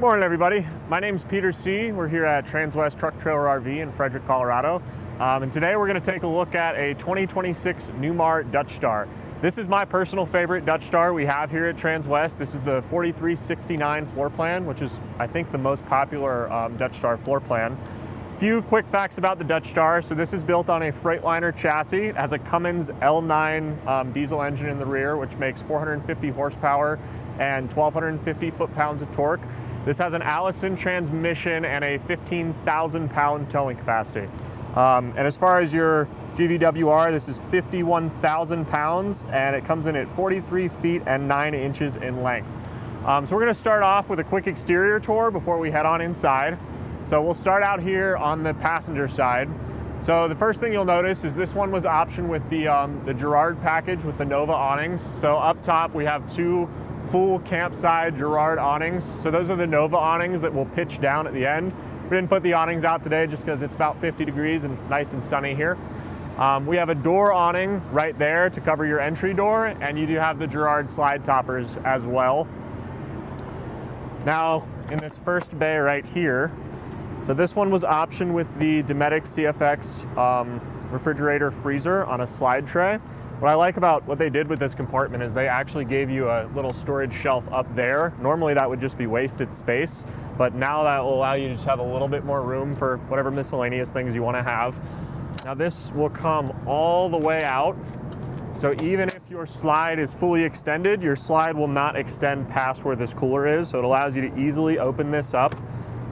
Morning, everybody. My name's Peter C. We're here at Transwest Truck Trailer RV in Frederick, Colorado. And today we're going to take a look at a 2026 Newmar Dutch Star. This is my personal favorite Dutch Star we have here at Transwest. This is the 4369 floor plan, which is, I think, the most popular Dutch Star floor plan. Few quick facts about the Dutch Star. So this is built on a Freightliner chassis. It has a Cummins L9 diesel engine in the rear, which makes 450 horsepower and 1,250 foot-pounds of torque. This has an Allison transmission and a 15,000-pound towing capacity. And as far as your GVWR, this is 51,000 pounds, and it comes in at 43 feet and 9 inches in length. So we're going to start off with a quick exterior tour before we head on inside. So we'll start out here on the passenger side. So the first thing you'll notice is this one was optioned with the Girard package with the Nova awnings. So up top we have two full campside Girard awnings. So those are the Nova awnings that will pitch down at the end. We didn't put the awnings out today just because it's about 50 degrees and nice and sunny here. We have a door awning right there to cover your entry door, and you do have the Girard slide toppers as well. Now in this first bay right here, so this one was optioned with the Dometic CFX refrigerator freezer on a slide tray. What I like about what they did with this compartment is they actually gave you a little storage shelf up there. Normally that would just be wasted space, but now that will allow you to just have a little bit more room for whatever miscellaneous things you want to have. Now this will come all the way out. So even if your slide is fully extended, your slide will not extend past where this cooler is. So it allows you to easily open this up,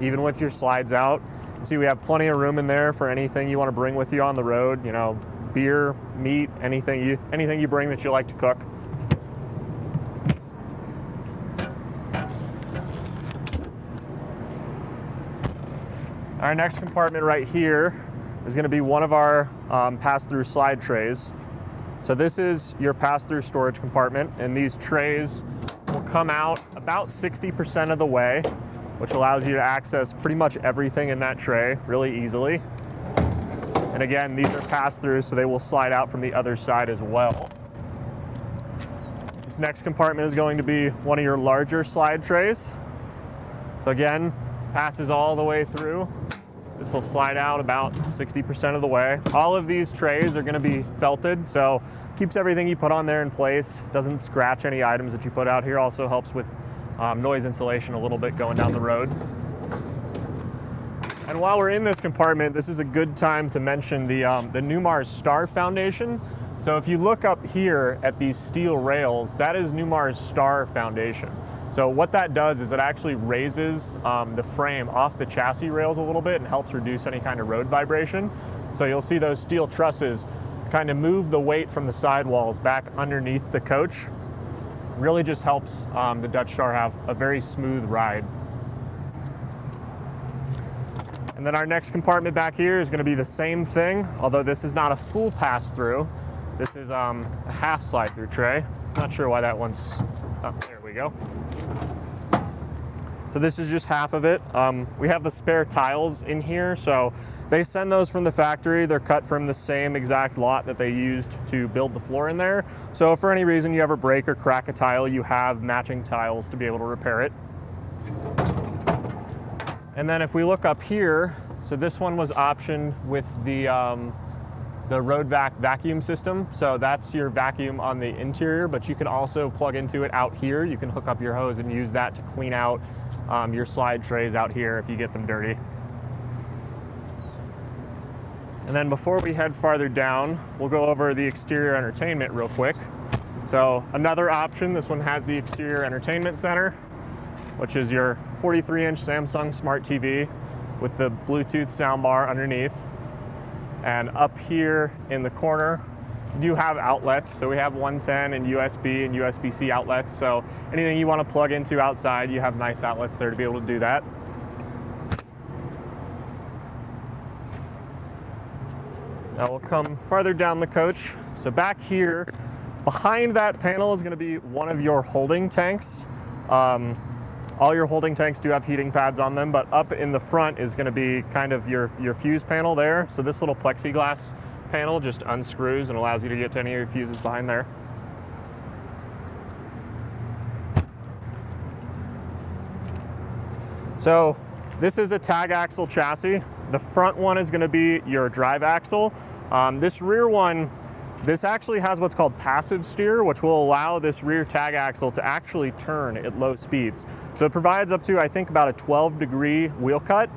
even with your slides out. See, we have plenty of room in there for anything you want to bring with you on the road, you know, beer, meat, anything you bring that you like to cook. Our next compartment right here is going to be one of our pass-through slide trays. So this is your pass-through storage compartment, and these trays will come out about 60% of the way, which allows you to access pretty much everything in that tray really easily. And again, these are pass-through, so they will slide out from the other side as well. This next compartment is going to be one of your larger slide trays. So again, passes all the way through. This will slide out about 60% of the way. All of these trays are going to be felted, so keeps everything you put on there in place. Doesn't scratch any items that you put out here. Also helps with noise insulation a little bit going down the road. And while we're in this compartment, this is a good time to mention the Newmar Star Foundation. So if you look up here at these steel rails, that is Newmar's Star Foundation. So what that does is it actually raises the frame off the chassis rails a little bit and helps reduce any kind of road vibration. So you'll see those steel trusses kind of move the weight from the sidewalls back underneath the coach. Really just helps the Dutch Star have a very smooth ride. And then our next compartment back here is going to be the same thing, although this is not a full pass-through. This is a half slide-through tray. Not sure why that one's up. There we go. So this is just half of it. We have the spare tiles in here, so they send those from the factory. They're cut from the same exact lot that they used to build the floor in there. So if for any reason you ever break or crack a tile, you have matching tiles to be able to repair it. And then if we look up here, so this one was optioned with the road vac vacuum system. So that's your vacuum on the interior, but you can also plug into it out here. You can hook up your hose and use that to clean out your slide trays out here if you get them dirty. And then before we head farther down, we'll go over the exterior entertainment real quick. So another option, this one has the exterior entertainment center, which is your 43-inch Samsung Smart TV with the Bluetooth soundbar underneath. And up here in the corner, you do have outlets. So we have 110 and USB and USB-C outlets. So anything you want to plug into outside, you have nice outlets there to be able to do that. Now we'll come farther down the coach. So back here, behind that panel is going to be one of your holding tanks. All your holding tanks do have heating pads on them, but up in the front is going to be kind of your fuse panel there. So this little plexiglass panel just unscrews and allows you to get to any of your fuses behind there. So this is a tag axle chassis. The front one is going to be your drive axle. This rear one, this actually has what's called passive steer, which will allow this rear tag axle to actually turn at low speeds. So it provides up to, I think, about a 12-degree wheel cut,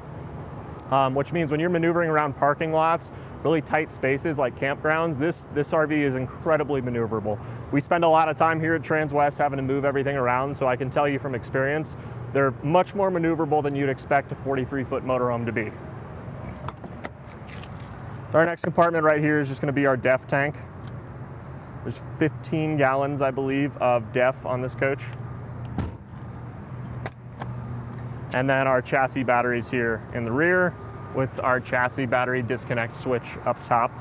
which means when you're maneuvering around parking lots, really tight spaces like campgrounds, this RV is incredibly maneuverable. We spend a lot of time here at Transwest having to move everything around, so I can tell you from experience, they're much more maneuverable than you'd expect a 43-foot motorhome to be. So our next compartment right here is just going to be our DEF tank. There's 15 gallons, I believe, of DEF on this coach. And then our chassis batteries here in the rear with our chassis battery disconnect switch up top.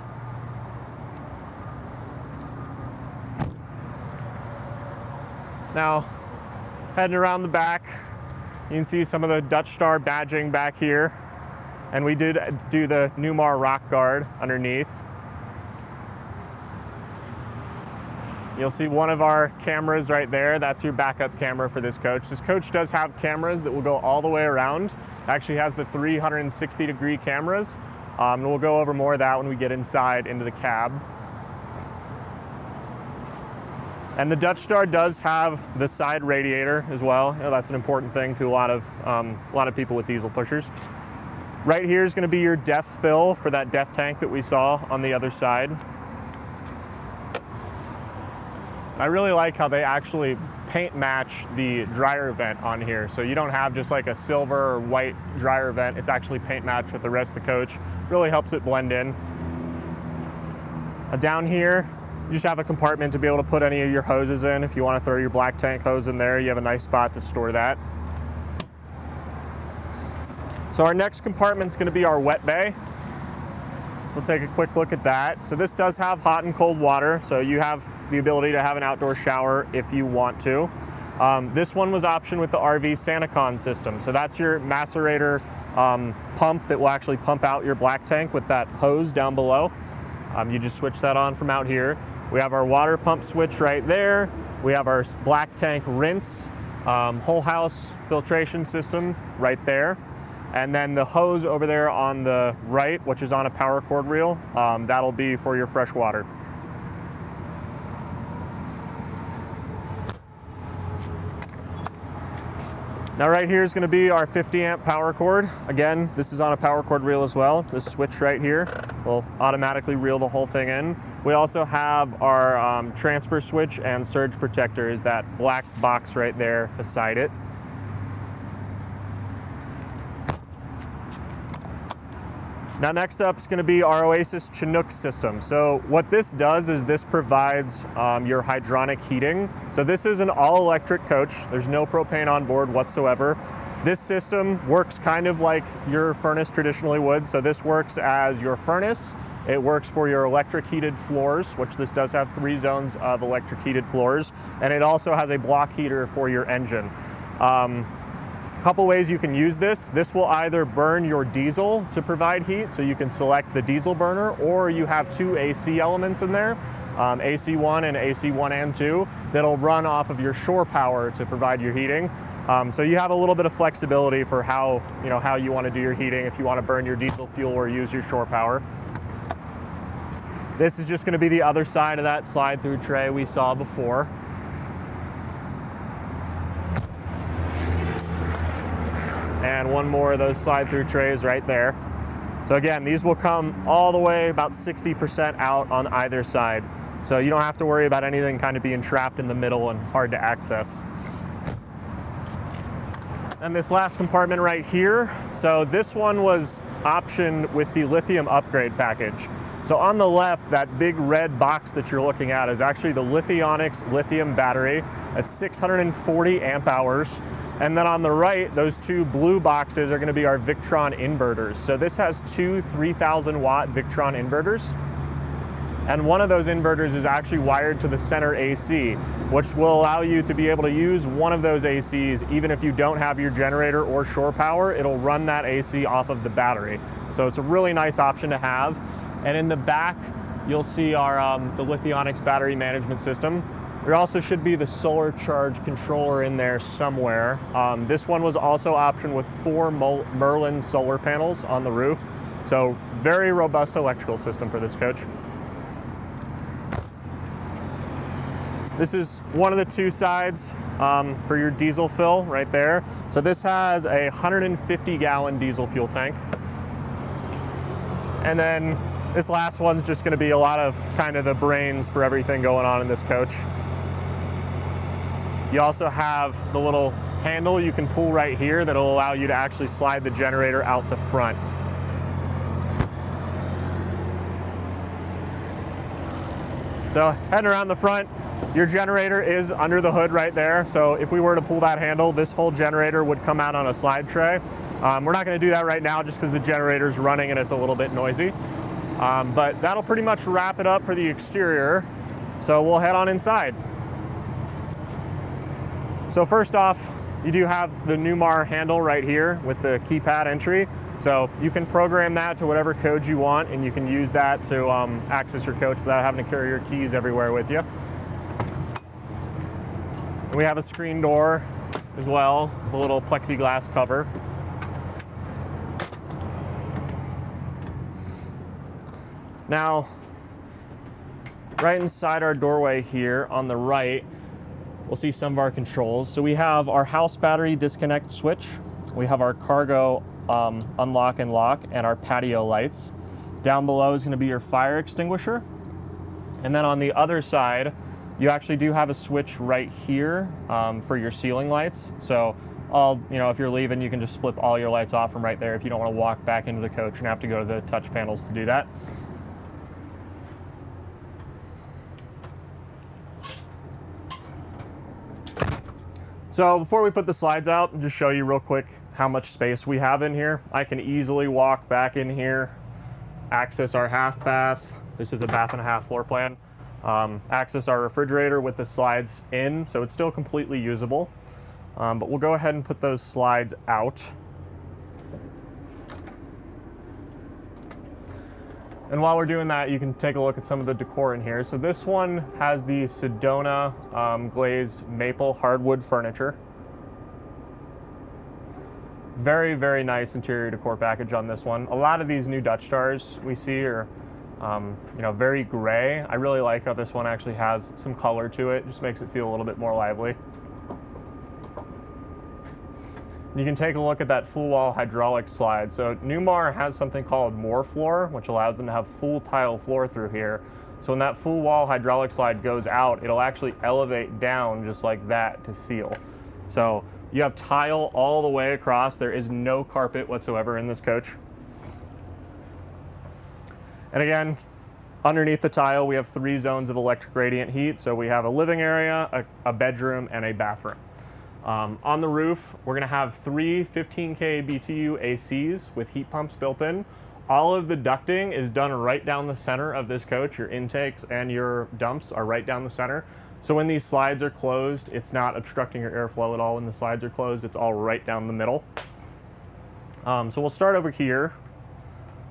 Now, heading around the back, you can see some of the Dutch Star badging back here. And we did do the Newmar rock guard underneath. You'll see one of our cameras right there. That's your backup camera for this coach. This coach does have cameras that will go all the way around. It actually has the 360-degree cameras. And we'll go over more of that when we get inside into the cab. And the Dutch Star does have the side radiator as well. You know, that's an important thing to a lot of people with diesel pushers. Right here is going to be your DEF fill for that DEF tank that we saw on the other side. I really like how they actually paint match the dryer vent on here. So you don't have just like a silver or white dryer vent. It's actually paint matched with the rest of the coach. Really helps it blend in. Down here, you just have a compartment to be able to put any of your hoses in. If you want to throw your black tank hose in there, you have a nice spot to store that. So our next compartment is going to be our wet bay. So we'll take a quick look at that. So this does have hot and cold water, so you have the ability to have an outdoor shower if you want to. This one was optioned with the RV SantaCon system. So that's your macerator pump that will actually pump out your black tank with that hose down below. You just switch that on from out here. We have our water pump switch right there. We have our black tank rinse, whole house filtration system right there. And then the hose over there on the right, which is on a power cord reel, that'll be for your fresh water. Now right here is going to be our 50 amp power cord. Again, this is on a power cord reel as well. This switch right here will automatically reel the whole thing in. We also have our transfer switch and surge protector is that black box right there beside it. Now next up is going to be our Oasis Chinook system. So what this does is this provides your hydronic heating. So this is an all-electric coach. There's no propane on board whatsoever. This system works kind of like your furnace traditionally would. So this works as your furnace. It works for your electric heated floors, which this does have 3 zones of electric heated floors. And it also has a block heater for your engine. Couple ways you can use this. This will either burn your diesel to provide heat, so you can select the diesel burner, or you have 2 AC elements in there, AC1 and AC1 and 2, that'll run off of your shore power to provide your heating. So you have a little bit of flexibility for how you want to do your heating if you want to burn your diesel fuel or use your shore power. This is just going to be the other side of that slide-through tray we saw before. And one more of those slide-through trays right there. So again, these will come all the way about 60% out on either side. So you don't have to worry about anything kind of being trapped in the middle and hard to access. And this last compartment right here, so this one was optioned with the Lithium upgrade package. So on the left, that big red box that you're looking at is actually the Lithionics lithium battery at 640 amp hours. And then on the right, those 2 blue boxes are going to be our Victron inverters. So this has 2 3,000 watt Victron inverters. And one of those inverters is actually wired to the center AC, which will allow you to be able to use one of those ACs even if you don't have your generator or shore power. It'll run that AC off of the battery. So it's a really nice option to have. And in the back, you'll see our the Lithionics battery management system. There also should be the solar charge controller in there somewhere. This one was also optioned with 4 Merlin solar panels on the roof. So very robust electrical system for this coach. This is one of the 2 sides for your diesel fill right there. So this has a 150-gallon diesel fuel tank. And then this last one's just gonna be a lot of kind of the brains for everything going on in this coach. You also have the little handle you can pull right here that'll allow you to actually slide the generator out the front. So heading around the front, your generator is under the hood right there. So if we were to pull that handle, this whole generator would come out on a slide tray. We're not gonna do that right now just because the generator's running and it's a little bit noisy. But that'll pretty much wrap it up for the exterior. So we'll head on inside. So first off, you do have the Newmar handle right here with the keypad entry. So you can program that to whatever code you want, and you can use that to access your coach without having to carry your keys everywhere with you. And we have a screen door as well, the little plexiglass cover. Now, right inside our doorway here on the right, we'll see some of our controls. So we have our house battery disconnect switch. We have our cargo unlock and lock, and our patio lights. Down below is going to be your fire extinguisher. And then on the other side, you actually do have a switch right here for your ceiling lights. So if you're leaving, you can just flip all your lights off from right there if you don't want to walk back into the coach and have to go to the touch panels to do that. So before we put the slides out, I'll just show you real quick how much space we have in here. I can easily walk back in here, access our half bath. This is a 1.5 bath floor plan. Access our refrigerator with the slides in, so it's still completely usable. But we'll go ahead and put those slides out. And while we're doing that, you can take a look at some of the decor in here. So this one has the Sedona glazed maple hardwood furniture. Very, very nice interior decor package on this one. A lot of these new Dutch Stars we see are very gray. I really like how this one actually has some color to it. Just makes it feel a little bit more lively. You can take a look at that full wall hydraulic slide. So Newmar has something called More Floor, which allows them to have full tile floor through here. So when that full wall hydraulic slide goes out, it'll actually elevate down just like that to seal. So you have tile all the way across. There is no carpet whatsoever in this coach. And again, underneath the tile, we have 3 zones of electric radiant heat. So we have a living area, a bedroom, and a bathroom. On the roof, we're gonna have 3 15K BTU ACs with heat pumps built in. All of the ducting is done right down the center of this coach. Your intakes and your dumps are right down the center. So when these slides are closed, it's not obstructing your airflow at all. When the slides are closed, it's all right down the middle. So we'll start over here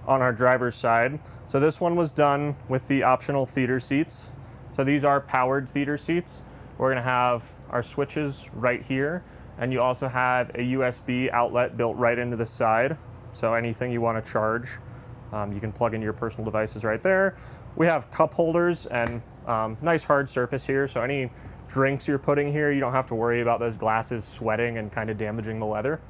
on our driver's side. So this one was done with the optional theater seats. So these are powered theater seats. We're gonna have our switches right here, and you also have a USB outlet built right into the side. So anything you want to charge, you can plug into your personal devices right there. We have cup holders and nice hard surface here. So any drinks you're putting here, you don't have to worry about those glasses sweating and kind of damaging the leather.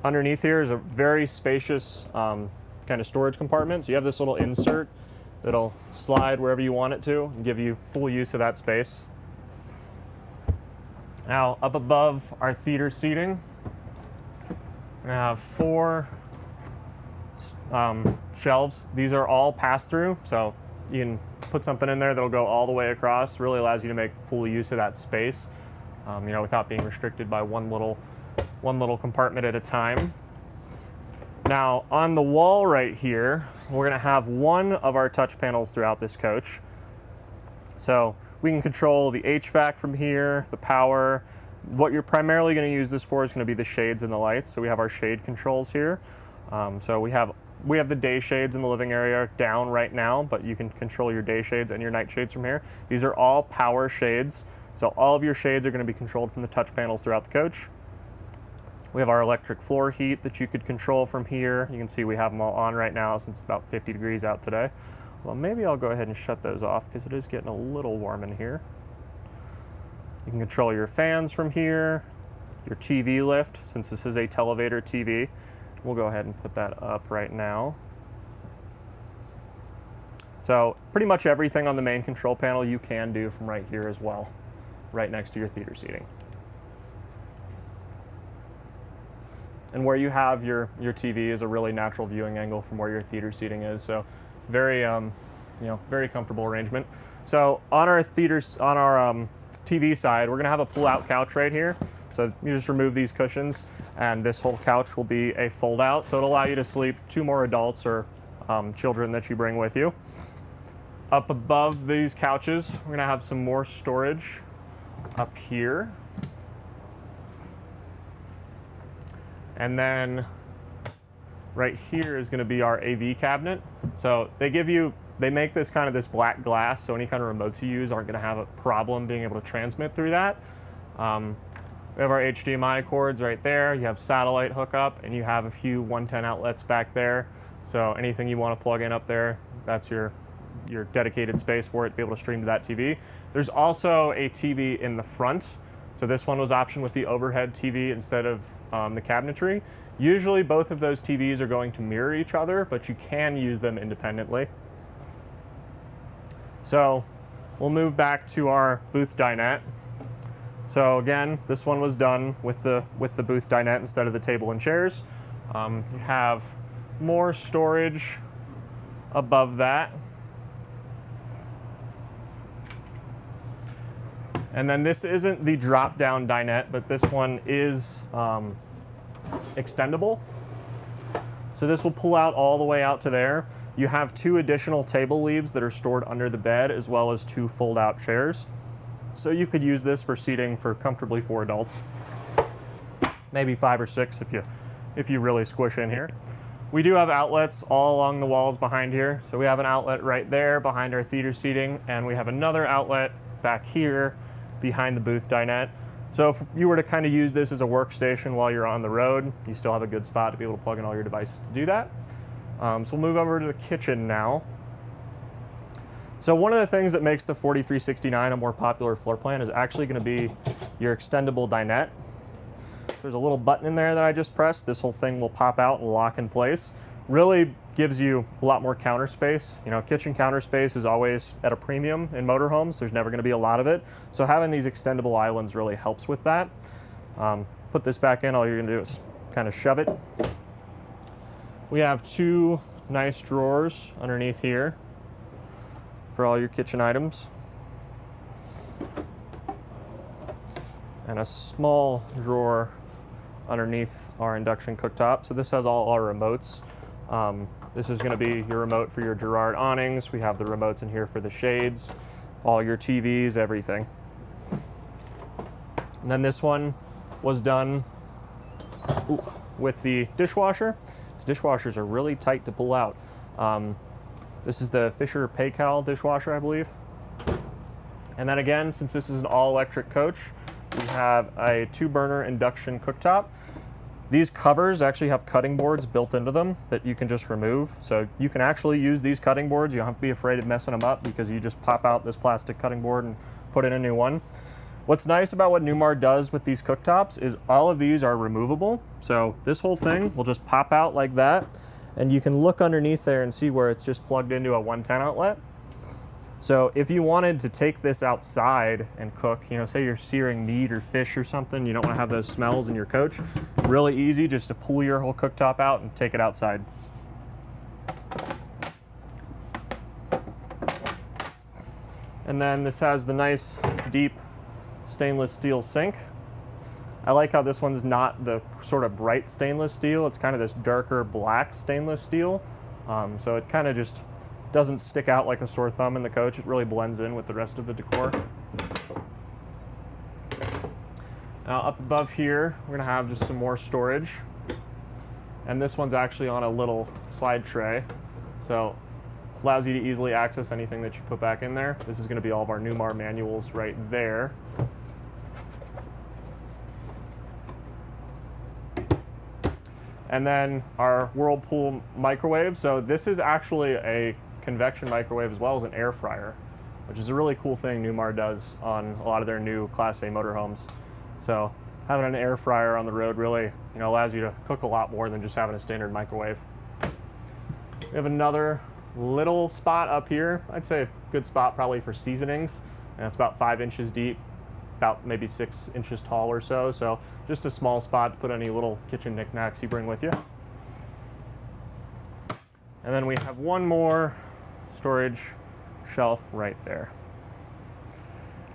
Underneath here is a very spacious kind of storage compartment. So you have this little insert that'll slide wherever you want it to and give you full use of that space. Now, up above our theater seating, we're gonna have 4 shelves. These are all pass-through, so you can put something in there that'll go all the way across. Really allows you to make full use of that space, without being restricted by one little compartment at a time. Now, on the wall right here, we're gonna have one of our touch panels throughout this coach. So we can control the HVAC from here, the power. What you're primarily going to use this for is going to be the shades and the lights. So we have our shade controls here. So we have we have the day shades in the living area down right now, but you can control your day shades and your night shades from here. These are all power shades, so all of your shades are going to be controlled from the touch panels throughout the coach. We have our electric floor heat that you could control from here. You can see we have them all on right now since it's about 50 degrees out today. Well, maybe I'll go ahead and shut those off because it is getting a little warm in here. You can control your fans from here, your TV lift, since this is a televator TV. We'll go ahead and put that up right now. So pretty much everything on the main control panel you can do from right here as well, right next to your theater seating. And where you have your TV is a really natural viewing angle from where your theater seating is. So very, very comfortable arrangement. So on our TV side, we're gonna have a pull-out couch right here. So you just remove these cushions and this whole couch will be a fold-out. So it'll allow you to sleep 2 more adults or children that you bring with you. Up above these couches, we're gonna have some more storage up here. And then right here is gonna be our AV cabinet. So they make this kind of this black glass, so any kind of remotes you use aren't gonna have a problem being able to transmit through that. We have our HDMI cords right there. You have satellite hookup, and you have a few 110 outlets back there. So anything you wanna plug in up there, that's your dedicated space for it to be able to stream to that TV. There's also a TV in the front. So this one was optioned with the overhead TV instead of the cabinetry. Usually both of those TVs are going to mirror each other, but you can use them independently. So we'll move back to our booth dinette. So again, this one was done with the booth dinette instead of the table and chairs. You have more storage above that. And then this isn't the drop-down dinette, but this one is extendable. So this will pull out all the way out to there. You have 2 additional table leaves that are stored under the bed, as well as 2 fold-out chairs. So you could use this for seating for comfortably 4 adults, maybe 5 or 6 if you really squish in here. We do have outlets all along the walls behind here. So we have an outlet right there behind our theater seating, and we have another outlet back here behind the booth dinette. So if you were to kind of use this as a workstation while you're on the road, you still have a good spot to be able to plug in all your devices to do that. So we'll move over to the kitchen now. So one of the things that makes the 4369 a more popular floor plan is actually going to be your extendable dinette. There's a little button in there that I just pressed. This whole thing will pop out and lock in place. Really gives you a lot more counter space. You know, kitchen counter space is always at a premium in motorhomes. There's never going to be a lot of it. So having these extendable islands really helps with that. Put this back in, all you're going to do is kind of shove it. We have 2 nice drawers underneath here for all your kitchen items. And a small drawer underneath our induction cooktop. So this has all our remotes. This is going to be your remote for your Girard awnings. We have the remotes in here for the shades, all your TVs, everything. And then this one was done with the dishwasher. These dishwashers are really tight to pull out. This is the Fisher Paykel dishwasher, I believe. And then again, since this is an all-electric coach, we have a 2-burner induction cooktop. These covers actually have cutting boards built into them that you can just remove. So you can actually use these cutting boards. You don't have to be afraid of messing them up because you just pop out this plastic cutting board and put in a new one. What's nice about what Newmar does with these cooktops is all of these are removable. So this whole thing will just pop out like that. And you can look underneath there and see where it's just plugged into a 110 outlet. So if you wanted to take this outside and cook, you know, say you're searing meat or fish or something, you don't want to have those smells in your coach, really easy just to pull your whole cooktop out and take it outside. And then this has the nice deep stainless steel sink. I like how this one's not the sort of bright stainless steel, it's kind of this darker black stainless steel. So it kind of just doesn't stick out like a sore thumb in the coach. It really blends in with the rest of the decor. Now up above here, we're gonna have just some more storage. And this one's actually on a little slide tray. So allows you to easily access anything that you put back in there. This is going to be all of our Newmar manuals right there. And then our Whirlpool microwave. So this is actually a convection microwave as well as an air fryer, which is a really cool thing Newmar does on a lot of their new Class A motorhomes. So having an air fryer on the road really, allows you to cook a lot more than just having a standard microwave. We have another little spot up here. I'd say a good spot probably for seasonings, and it's about 5 inches deep, about maybe 6 inches tall or so. So just a small spot to put any little kitchen knickknacks you bring with you. And then we have one more storage shelf right there.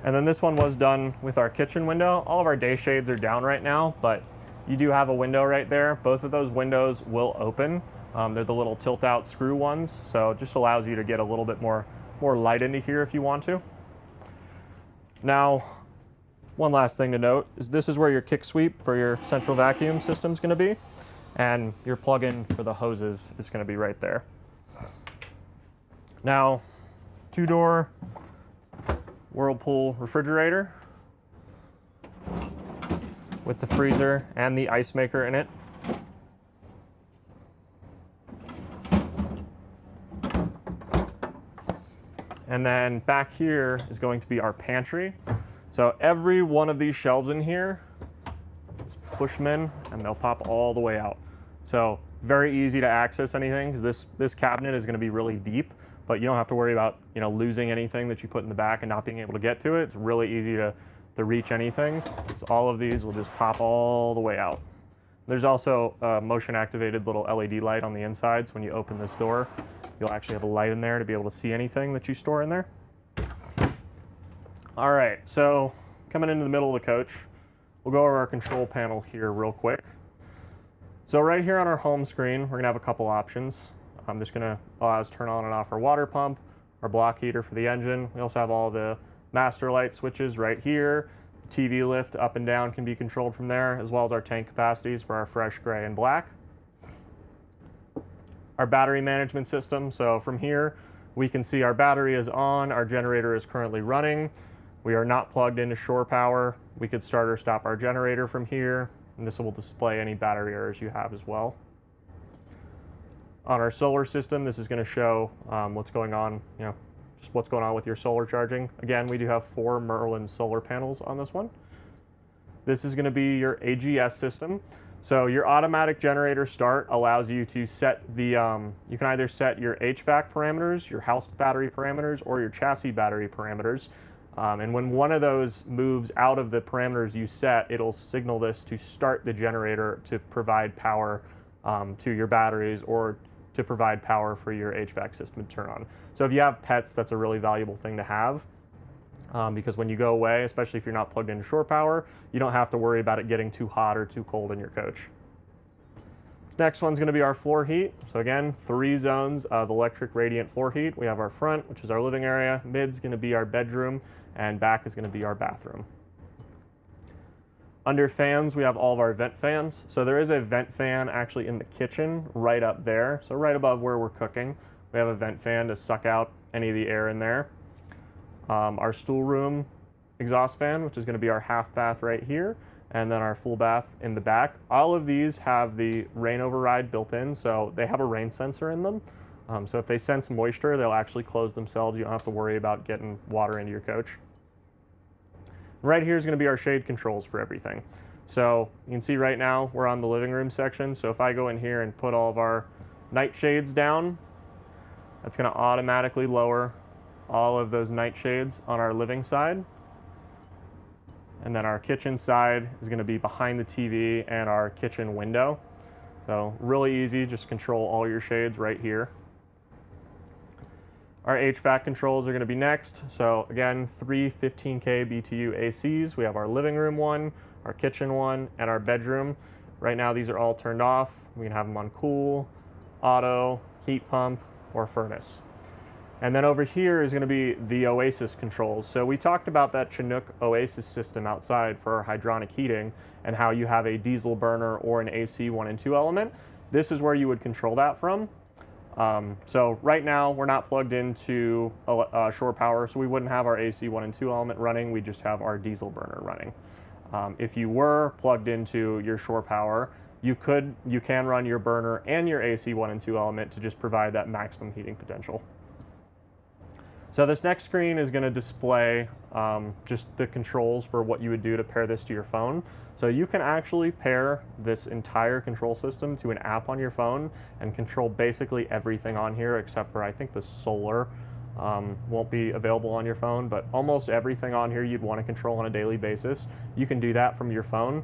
And then this one was done with our kitchen window. All of our day shades are down right now, but you do have a window right there. Both of those windows will open. They're the little tilt out screw ones, so it just allows you to get a little bit more light into here if you want to. Now, one last thing to note is this is where your kick sweep for your central vacuum system is going to be, and your plug-in for the hoses is going to be right there. Now, 2-door Whirlpool refrigerator with the freezer and the ice maker in it. And then back here is going to be our pantry. So every one of these shelves in here, just push them in and they'll pop all the way out. So very easy to access anything, because this cabinet is going to be really deep, but you don't have to worry about losing anything that you put in the back and not being able to get to it. It's really easy to reach anything. So all of these will just pop all the way out. There's also a motion activated little LED light on the inside, so when you open this door, you'll actually have a light in there to be able to see anything that you store in there. All right, so coming into the middle of the coach, we'll go over our control panel here real quick. So right here on our home screen, we're gonna have a couple options. I'm just gonna allow us to turn on and off our water pump, our block heater for the engine. We also have all the master light switches right here. The TV lift up and down can be controlled from there, as well as our tank capacities for our fresh gray and black. Our battery management system. So from here, we can see our battery is on, our generator is currently running. We are not plugged into shore power. We could start or stop our generator from here, and this will display any battery errors you have as well. On our solar system, this is going to show what's going on, just what's going on with your solar charging. Again, we do have 4 Merlin solar panels on this one. This is going to be your AGS system. So your automatic generator start allows you to set the, you can either set your HVAC parameters, your house battery parameters, or your chassis battery parameters. And when one of those moves out of the parameters you set, it'll signal this to start the generator to provide power to your batteries, or to provide power for your HVAC system to turn on. So if you have pets, that's a really valuable thing to have, because when you go away, especially if you're not plugged into shore power, you don't have to worry about it getting too hot or too cold in your coach. Next one's going to be our floor heat. So again, 3 zones of electric radiant floor heat. We have our front, which is our living area, mid's going to be our bedroom, and back is going to be our bathroom. Under fans, we have all of our vent fans. So there is a vent fan actually in the kitchen right up there. So right above where we're cooking, we have a vent fan to suck out any of the air in there. Our stool room exhaust fan, which is going to be our half bath right here, and then our full bath in the back. All of these have the rain override built in, so they have a rain sensor in them. So if they sense moisture, they'll actually close themselves. You don't have to worry about getting water into your coach. Right here is going to be our shade controls for everything. So you can see right now we're on the living room section. So if I go in here and put all of our night shades down, that's going to automatically lower all of those night shades on our living side. And then our kitchen side is going to be behind the TV and our kitchen window. So really easy, just control all your shades right here. Our HVAC controls are going to be next. So again, 3 15K BTU ACs. We have our living room one, our kitchen one, and our bedroom. Right now these are all turned off. We can have them on cool, auto, heat pump, or furnace. And then over here is going to be the Oasis controls. So we talked about that Chinook Oasis system outside for our hydronic heating, and how you have a diesel burner or an AC 1 and 2 element. This is where you would control that from. So right now we're not plugged into shore power, so we wouldn't have our AC 1 and 2 element running, we just have our diesel burner running. If you were plugged into your shore power, you can run your burner and your AC 1 and 2 element to just provide that maximum heating potential. So this next screen is going to display just the controls for what you would do to pair this to your phone. So you can actually pair this entire control system to an app on your phone and control basically everything on here, except for I think the solar won't be available on your phone, but almost everything on here you'd want to control on a daily basis. You can do that from your phone.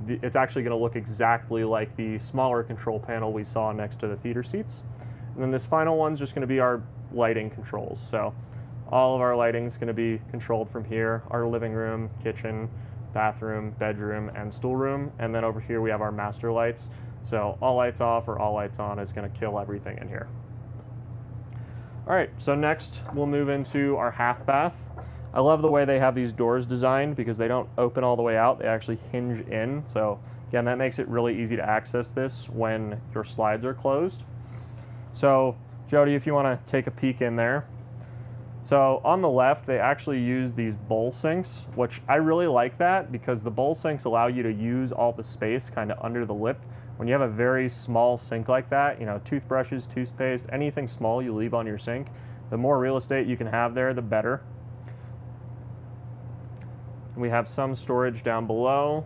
It's actually going to look exactly like the smaller control panel we saw next to the theater seats. And then this final one's just going to be our lighting controls. So all of our lighting is going to be controlled from here: our living room, kitchen, bathroom, bedroom, and stool room. And then over here we have our master lights. So all lights off or all lights on is going to kill everything in here. All right, so next we'll move into our half bath. I love the way they have these doors designed because they don't open all the way out, they actually hinge in. So again, that makes it really easy to access this when your slides are closed. So Jody, if you want to take a peek in there. So on the left, they actually use these bowl sinks, which I really like that because the bowl sinks allow you to use all the space kind of under the lip. When you have a very small sink like that, you know, toothbrushes, toothpaste, anything small you leave on your sink, the more real estate you can have there, the better. We have some storage down below.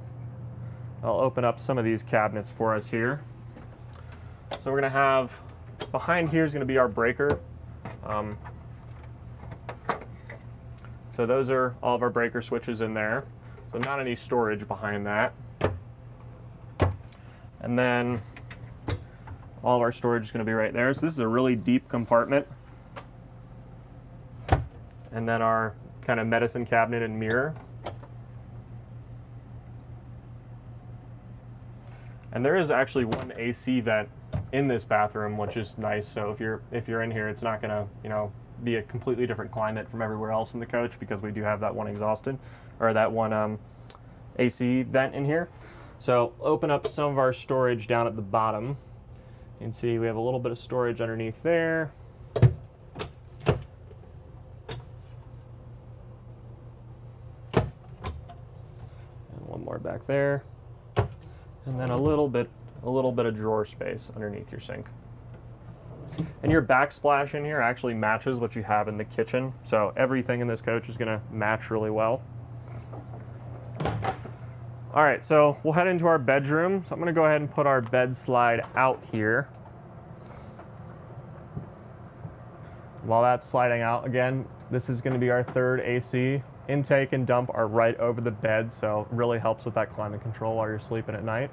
I'll open up some of these cabinets for us here. So we're going to have, behind here is going to be our breaker. So those are all of our breaker switches in there. So not any storage behind that. And then all of our storage is going to be right there. So this is a really deep compartment. And then our kind of medicine cabinet and mirror. And there is actually one AC vent in this bathroom, which is nice. So if you're in here, it's not going to, you know, be a completely different climate from everywhere else in the coach because we do have that one exhausted, or that one AC vent in here. So open up some of our storage down at the bottom. You can see we have a little bit of storage underneath there. And one more back there. And then a little bit of drawer space underneath your sink. And your backsplash in here actually matches what you have in the kitchen. So everything in this coach is going to match really well. All right, so we'll head into our bedroom. So I'm going to go ahead and put our bed slide out here. While that's sliding out, again, this is going to be our third AC. Intake and dump are right over the bed, so it really helps with that climate control while you're sleeping at night.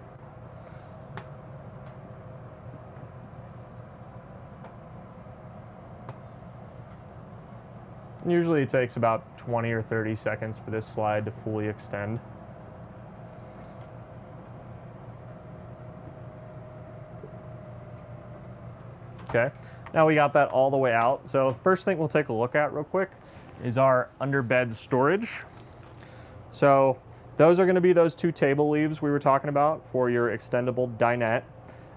Usually it takes about 20 or 30 seconds for this slide to fully extend. Okay, now we got that all the way out. So the first thing we'll take a look at real quick is our underbed storage. So those are going to be those two table leaves we were talking about for your extendable dinette,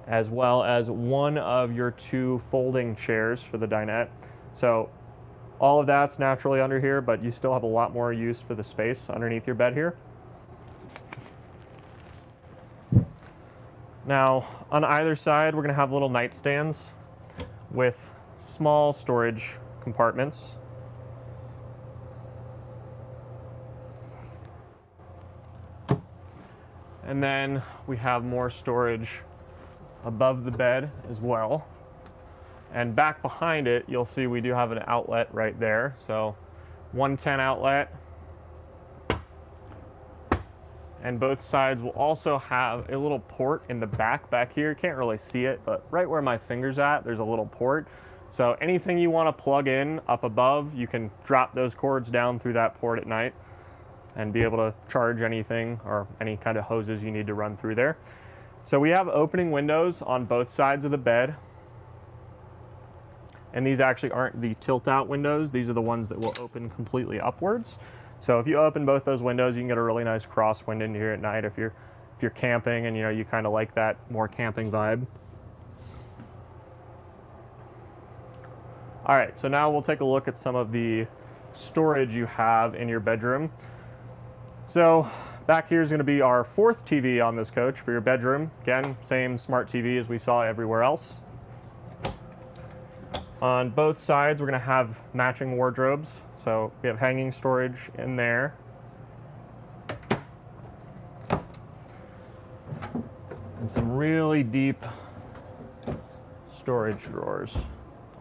as well as one of your two folding chairs for the dinette. So all of that's naturally under here, but you still have a lot more use for the space underneath your bed here. Now, on either side, we're going to have little nightstands with small storage compartments. And then we have more storage above the bed as well. And back behind it, you'll see we do have an outlet right there. So 110 outlet. And both sides will also have a little port in the back here. Can't really see it, but right where my finger's at, there's a little port. So anything you want to plug in up above, you can drop those cords down through that port at night and be able to charge anything or any kind of hoses you need to run through there. So we have opening windows on both sides of the bed. And these actually aren't the tilt-out windows. These are the ones that will open completely upwards. So if you open both those windows, you can get a really nice crosswind in here at night if you're camping and you kind of like that more camping vibe. All right, so now we'll take a look at some of the storage you have in your bedroom. So back here is going to be our 4th TV on this coach for your bedroom. Again, same smart TV as we saw everywhere else. On both sides, we're going to have matching wardrobes. So we have hanging storage in there. And some really deep storage drawers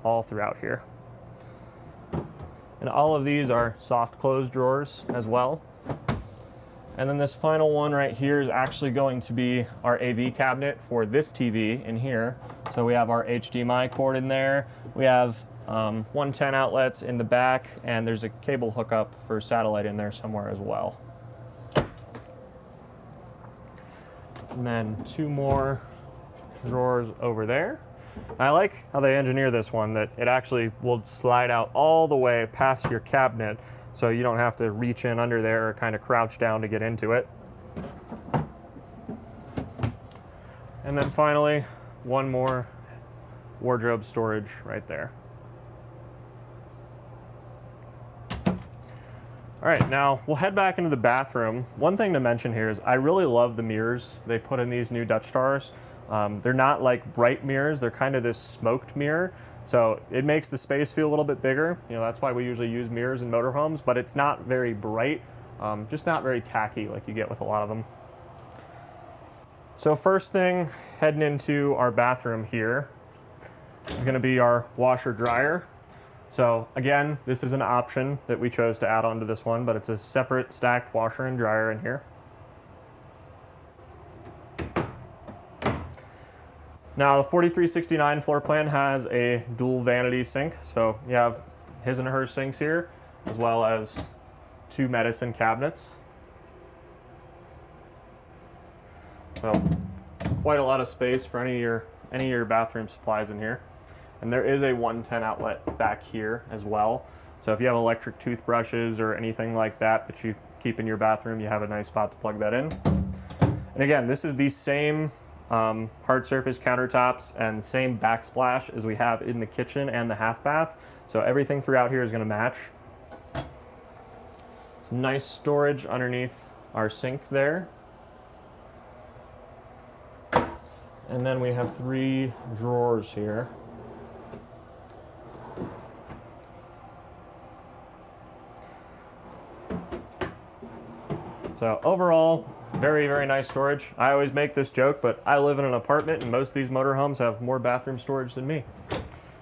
all throughout here. And all of these are soft close drawers as well. And then this final one right here is actually going to be our AV cabinet for this TV in here. So we have our HDMI cord in there. We have 110 outlets in the back, and there's a cable hookup for satellite in there somewhere as well. And then 2 more drawers over there. I like how they engineer this one, that it actually will slide out all the way past your cabinet, so you don't have to reach in under there or kind of crouch down to get into it. And then finally, 1 more wardrobe storage right there. All right, now we'll head back into the bathroom. One thing to mention here is I really love the mirrors they put in these new Dutch Stars. They're not like bright mirrors, they're kind of this smoked mirror. So it makes the space feel a little bit bigger. You know, that's why we usually use mirrors in motorhomes, but it's not very bright, just not very tacky like you get with a lot of them. So first thing, heading into our bathroom here is gonna be our washer dryer. So again, this is an option that we chose to add onto this one, but it's a separate stacked washer and dryer in here. Now the 4369 floor plan has a dual vanity sink. So you have his and her sinks here, as well as 2 medicine cabinets. So quite a lot of space for any of your bathroom supplies in here. And there is a 110 outlet back here as well. So if you have electric toothbrushes or anything like that that you keep in your bathroom, you have a nice spot to plug that in. And again, this is the same hard surface countertops and same backsplash as we have in the kitchen and the half bath. So everything throughout here is going to match. Some nice storage underneath our sink there. And then we have 3 drawers here. So overall, very, very nice storage. I always make this joke, but I live in an apartment and most of these motorhomes have more bathroom storage than me.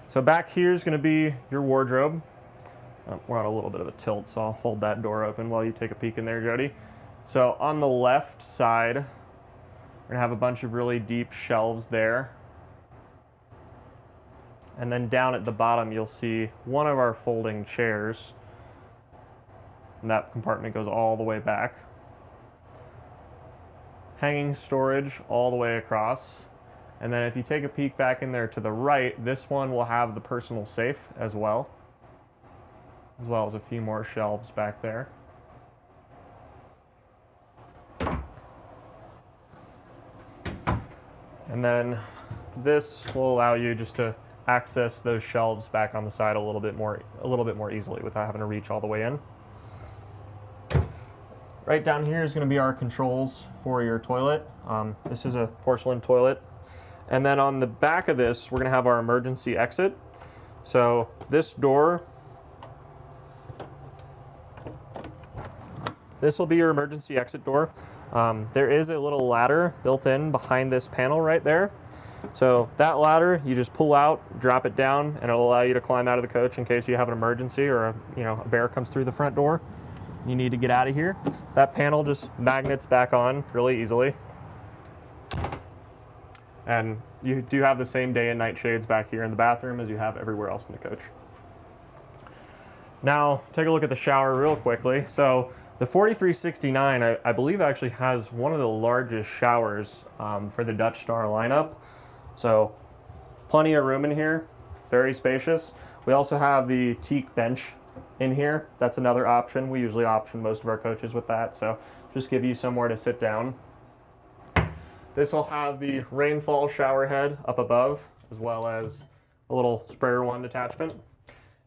So back here is going to be your wardrobe. We're on a little bit of a tilt, so I'll hold that door open while you take a peek in there, Jody. So on the left side, we're going to have a bunch of really deep shelves there. And then down at the bottom, you'll see one of our folding chairs. And that compartment goes all the way back. Hanging storage all the way across. And then if you take a peek back in there to the right, this one will have the personal safe as well as a few more shelves back there. And then this will allow you just to access those shelves back on the side a little bit more easily without having to reach all the way in. Right down here is going to be our controls for your toilet. This is a porcelain toilet. And then on the back of this, we're going to have our emergency exit. So this door, this will be your emergency exit door. There is a little ladder built in behind this panel right there. So that ladder, you just pull out, drop it down, and it'll allow you to climb out of the coach in case you have an emergency or a bear comes through the front door. You need to get out of here. That panel just magnets back on really easily. And you do have the same day and night shades back here in the bathroom as you have everywhere else in the coach. Now, take a look at the shower real quickly. So the 4369, I believe, actually has one of the largest showers for the Dutch Star lineup. So plenty of room in here, very spacious. We also have the teak bench in here. That's another option. We usually option most of our coaches with that, so just give you somewhere to sit down. This will have the rainfall shower head up above, as well as a little sprayer wand attachment.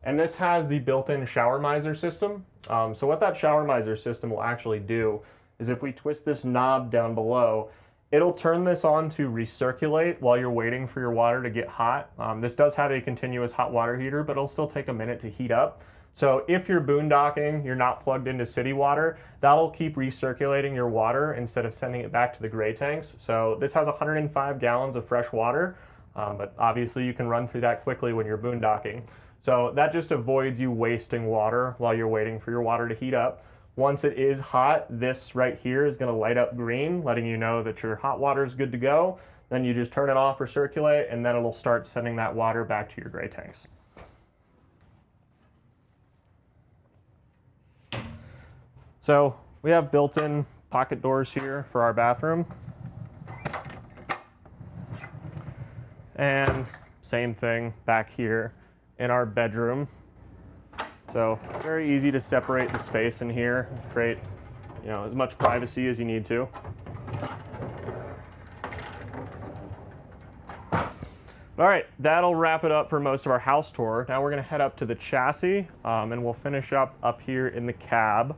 And this has the built-in shower miser system. So what that shower miser system will actually do is if we twist this knob down below, it'll turn this on to recirculate while you're waiting for your water to get hot. This does have a continuous hot water heater, but it'll still take a minute to heat up. So if you're boondocking, you're not plugged into city water, that'll keep recirculating your water instead of sending it back to the gray tanks. So this has 105 gallons of fresh water, but obviously you can run through that quickly when you're boondocking. So that just avoids you wasting water while you're waiting for your water to heat up. Once it is hot, this right here is going to light up green, letting you know that your hot water is good to go. Then you just turn it off or circulate, and then it'll start sending that water back to your gray tanks. So we have built-in pocket doors here for our bathroom. And same thing back here in our bedroom. So very easy to separate the space in here, create, as much privacy as you need to. All right, that'll wrap it up for most of our house tour. Now we're gonna head up to the chassis and we'll finish up here in the cab.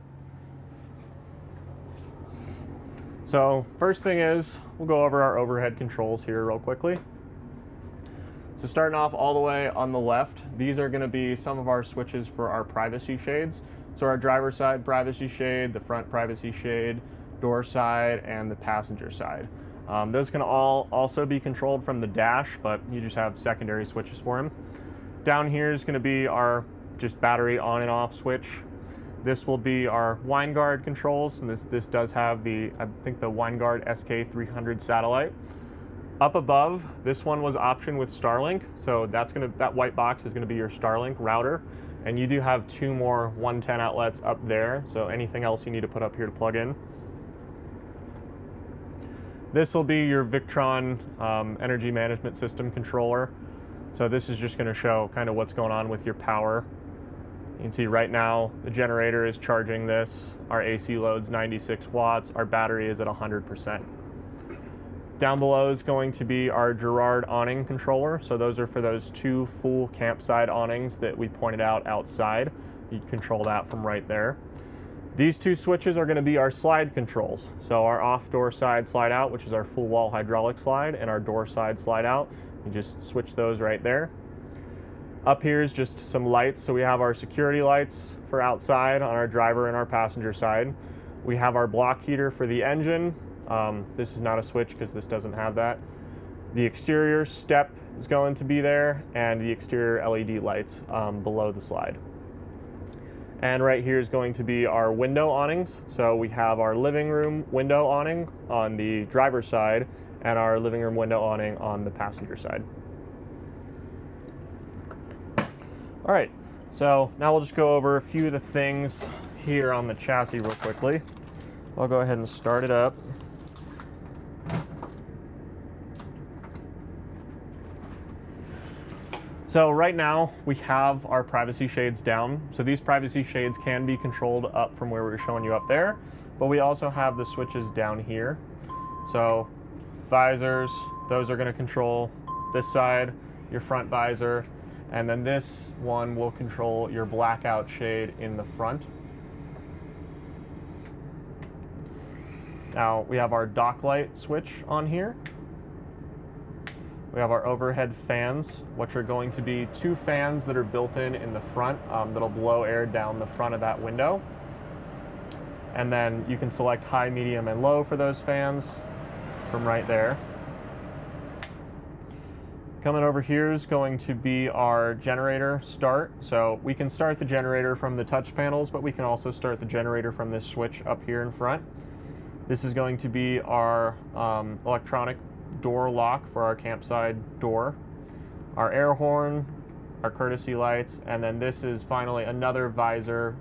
So first thing is, we'll go over our overhead controls here real quickly. So starting off all the way on the left, these are going to be some of our switches for our privacy shades. So our driver's side privacy shade, the front privacy shade, door side, and the passenger side. Those can all also be controlled from the dash, but you just have secondary switches for them. Down here is going to be our just battery on and off switch. This will be our WineGuard controls, and this does have I think the WineGuard SK300 satellite. Up above, this one was optioned with Starlink, so that white box is gonna be your Starlink router, and you do have 2 more 110 outlets up there, so anything else you need to put up here to plug in. This will be your Victron energy management system controller. So this is just gonna show kind of what's going on with your power. You can see right now the generator is charging this, our AC load's 96 watts, our battery is at 100%. Down below is going to be our Girard awning controller. So those are for those 2 full campsite awnings that we pointed out outside. You control that from right there. These 2 switches are going to be our slide controls. So our off door side slide out, which is our full wall hydraulic slide, and our door side slide out. You just switch those right there. Up here is just some lights. So we have our security lights for outside on our driver and our passenger side. We have our block heater for the engine. This is not a switch because this doesn't have that. The exterior step is going to be there, and the exterior LED lights below the slide. And right here is going to be our window awnings. So we have our living room window awning on the driver's side and our living room window awning on the passenger side. All right, so now we'll just go over a few of the things here on the chassis real quickly. I'll go ahead and start it up. So right now we have our privacy shades down. So these privacy shades can be controlled up from where we were showing you up there, but we also have the switches down here. So visors, those are gonna control this side, your front visor, and then this one will control your blackout shade in the front. Now we have our dock light switch on here. We have our overhead fans, which are going to be 2 fans that are built in the front that'll blow air down the front of that window. And then you can select high, medium, and low for those fans from right there. Coming over here is going to be our generator start. So we can start the generator from the touch panels, but we can also start the generator from this switch up here in front. This is going to be our electronic door lock for our campside door, our air horn, our courtesy lights, and then this is finally another visor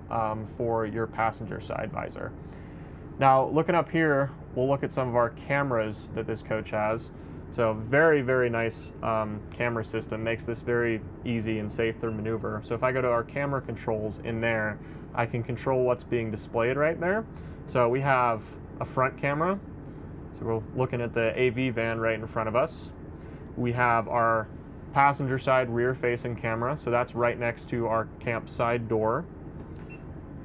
for your passenger side visor. Now looking up here, we'll look at some of our cameras that this coach has. So very, very nice camera system, makes this very easy and safe to maneuver. So if I go to our camera controls in there, I can control what's being displayed right there. So we have a front camera. So we're looking at the AV van right in front of us. We have our passenger side rear facing camera. So that's right next to our campside door.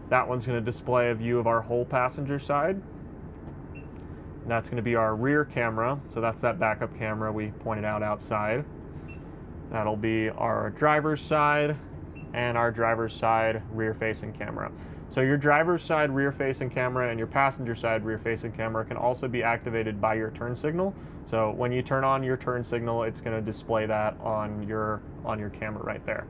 That one's going to display a view of our whole passenger side. And that's going to be our rear camera. So that's that backup camera we pointed out outside. That'll be our driver's side and our driver's side rear facing camera. So your driver's side rear facing camera and your passenger side rear facing camera can also be activated by your turn signal. So when you turn on your turn signal, it's going to display that on your camera right there.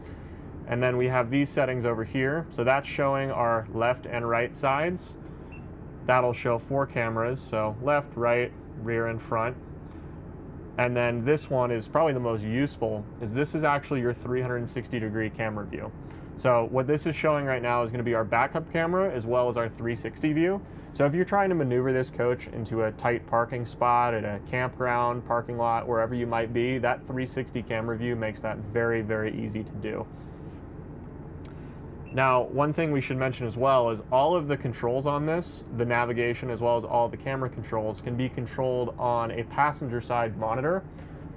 And then we have these settings over here. So that's showing our left and right sides. That'll show 4 cameras, so left, right, rear, and front. And then this one is probably the most useful, is this is actually your 360-degree camera view. So what this is showing right now is going to be our backup camera as well as our 360 view. So if you're trying to maneuver this coach into a tight parking spot at a campground, parking lot, wherever you might be, that 360 camera view makes that very, very easy to do. Now, one thing we should mention as well is all of the controls on this, the navigation as well as all the camera controls, can be controlled on a passenger side monitor.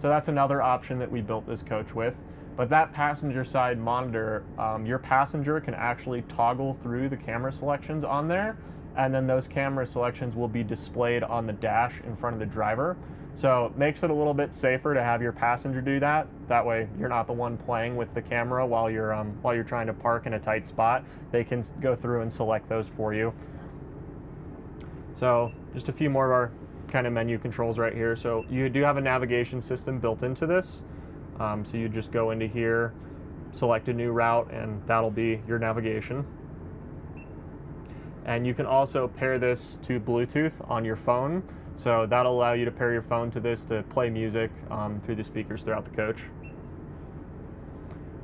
So that's another option that we built this coach with. But that passenger side monitor, your passenger can actually toggle through the camera selections on there, and then those camera selections will be displayed on the dash in front of the driver. So it makes it a little bit safer to have your passenger do that. That way you're not the one playing with the camera while you're trying to park in a tight spot. They can go through and select those for you. So just a few more of our kind of menu controls right here. So you do have a navigation system built into this. So you just go into here, select a new route, and that'll be your navigation. And you can also pair this to Bluetooth on your phone. So that'll allow you to pair your phone to this to play music through the speakers throughout the coach.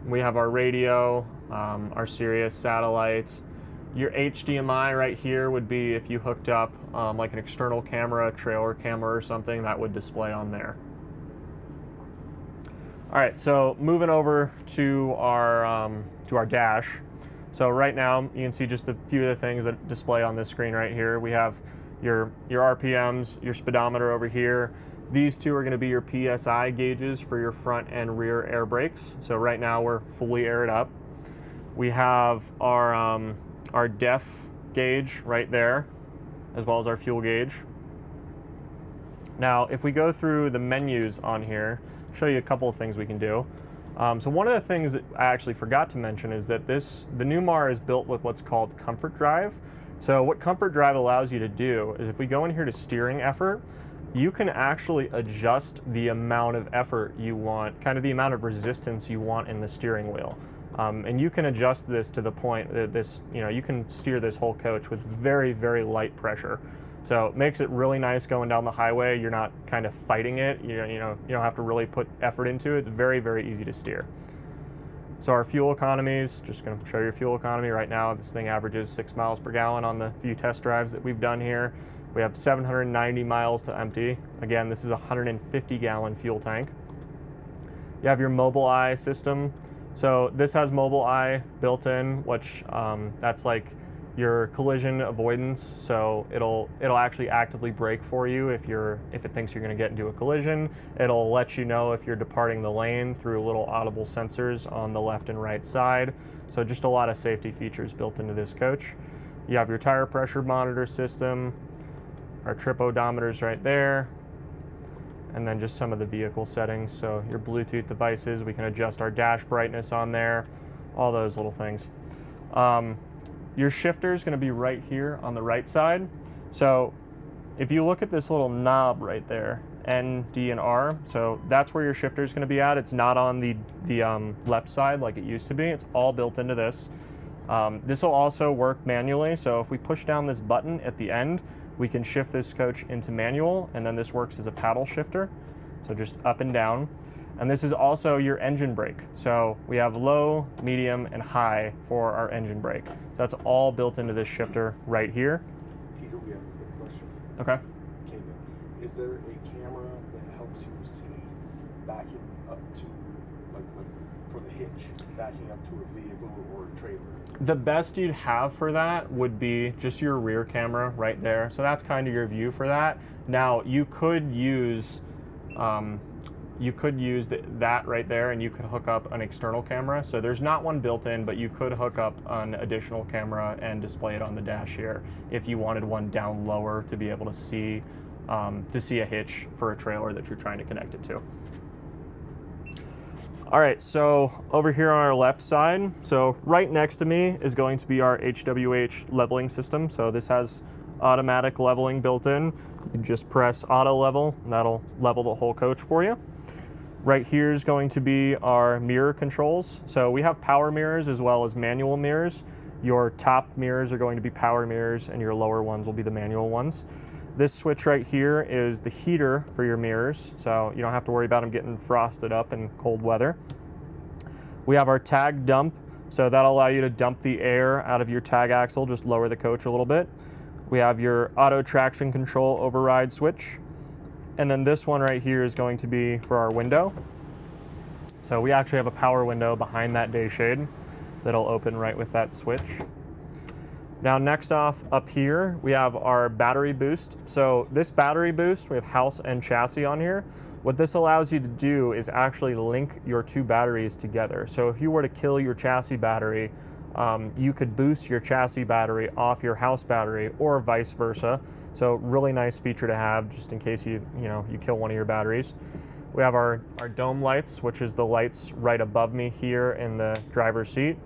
We have our radio, our Sirius satellites. Your HDMI right here would be if you hooked up like an external camera, trailer camera or something, that would display on there. All right, so moving over to our dash. So right now you can see just a few of the things that display on this screen right here. We have your RPMs, your speedometer over here. These two are going to be your PSI gauges for your front and rear air brakes. So right now we're fully aired up. We have our DEF gauge right there, as well as our fuel gauge. Now, if we go through the menus on here, I'll show you a couple of things we can do. So one of the things that I actually forgot to mention is that the Newmar is built with what's called Comfort Drive. So what Comfort Drive allows you to do is if we go in here to steering effort, you can actually adjust the amount of effort you want, kind of the amount of resistance you want in the steering wheel. And you can adjust this to the point that you can steer this whole coach with very, very light pressure. So it makes it really nice going down the highway. You're not kind of fighting it. You don't have to really put effort into it. It's very, very easy to steer. So our fuel economies, just going to show you fuel economy right now. This thing averages 6 miles per gallon on the few test drives that we've done here. We have 790 miles to empty. Again, this is a 150-gallon fuel tank. You have your Mobileye system. So this has Mobileye built in, which that's like your collision avoidance. So it'll actually actively brake for you if it thinks you're going to get into a collision. It'll let you know if you're departing the lane through little audible sensors on the left and right side. So just a lot of safety features built into this coach. You have your tire pressure monitor system, our trip odometers right there, and then just some of the vehicle settings. So your Bluetooth devices, we can adjust our dash brightness on there, all those little things. Your shifter is going to be right here on the right side. So if you look at this little knob right there, N, D, and R, so that's where your shifter is going to be at. It's not on the left side like it used to be. It's all built into this. This will also work manually. So if we push down this button at the end, we can shift this coach into manual, and then this works as a paddle shifter. So just up and down. And this is also your engine brake. So we have low, medium, and high for our engine brake. That's all built into this shifter right here. Peter, we have a quick question. Okay. Is there a camera that helps you see backing up to, like for the hitch, backing up to a vehicle or a trailer? The best you'd have for that would be just your rear camera right there. So that's kind of your view for that. Now, you could use you could use that right there, and you could hook up an external camera. So there's not one built in, but you could hook up an additional camera and display it on the dash here if you wanted one down lower to be able to see a hitch for a trailer that you're trying to connect it to. All right, so over here on our left side, so right next to me is going to be our HWH leveling system. So this has automatic leveling built in. You can just press auto level, and that'll level the whole coach for you. Right here is going to be our mirror controls. So we have power mirrors as well as manual mirrors. Your top mirrors are going to be power mirrors, and your lower ones will be the manual ones. This switch right here is the heater for your mirrors, so you don't have to worry about them getting frosted up in cold weather. We have our tag dump, so that'll allow you to dump the air out of your tag axle, just lower the coach a little bit. We have your auto traction control override switch. And then this one right here is going to be for our window. So we actually have a power window behind that day shade that'll open right with that switch. Now next off up here, we have our battery boost. So this battery boost, we have house and chassis on here. What this allows you to do is actually link your two batteries together. So if you were to kill your chassis battery, you could boost your chassis battery off your house battery or vice versa. So really nice feature to have just in case you kill one of your batteries. We have our dome lights, which is the lights right above me here in the driver's seat.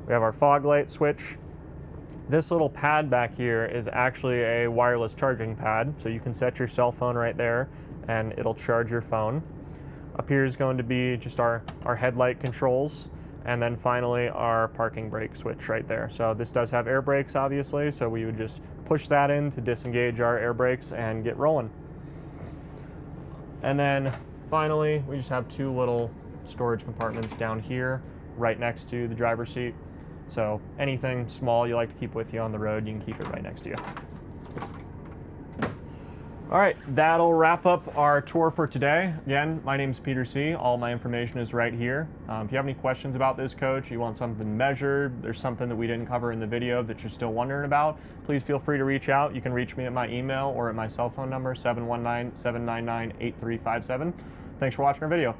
We have our fog light switch. This little pad back here is actually a wireless charging pad. So you can set your cell phone right there and it'll charge your phone. Up here is going to be just our headlight controls. And then finally our parking brake switch right there. So this does have air brakes obviously, so we would just push that in to disengage our air brakes and get rolling. And then finally we just have two little storage compartments down here right next to the driver's seat. So anything small you like to keep with you on the road, you can keep it right next to you. All right, that'll wrap up our tour for today. Again, my name is Peter C. All my information is right here. If you have any questions about this coach, you want something measured, there's something that we didn't cover in the video that you're still wondering about, please feel free to reach out. You can reach me at my email or at my cell phone number, 719-799-8357. Thanks for watching our video.